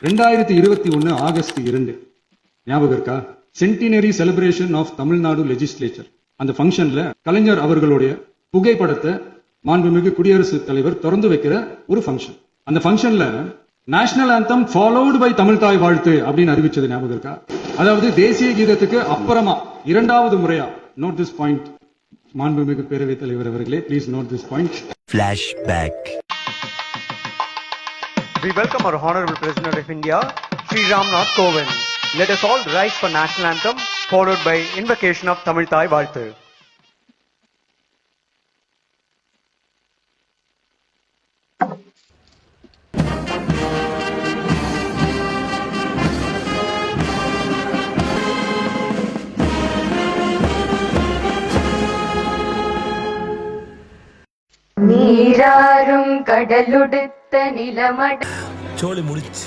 2021 August 2 ஞாபகம் இருக்கா? Centenary celebration of Tamil Nadu legislature. அந்த ஃபங்க்ஷன்ல கலைஞர் அவர்களுடைய புகைப்படத்தை மாண்புமிகு குடியரசுத் தலைவர் திறந்து வைக்கிற ஒரு ஃபங்க்ஷன். அந்த ஃபங்க்ஷன்ல national anthem followed by Tamil Thai Vazhthu அப்படின்னு அறிவிச்சது ஞாபகம் இருக்கா? அதாவது தேசிய கீதத்துக்கு அப்புறமா இரண்டாவது முறையா. நோட் திஸ் பாயிண்ட் மாண்புமிகு பேரவைத் தலைவர் அவர்களே, please note this point. Flashback. We welcome our Honorable President of India, Sri Ram Nath Kovind. Let us all rise for National Anthem, followed by invocation of Tamil Thai Valthu. நீராறும் கடலுடுத்த நிலமட சோழி முடிச்சு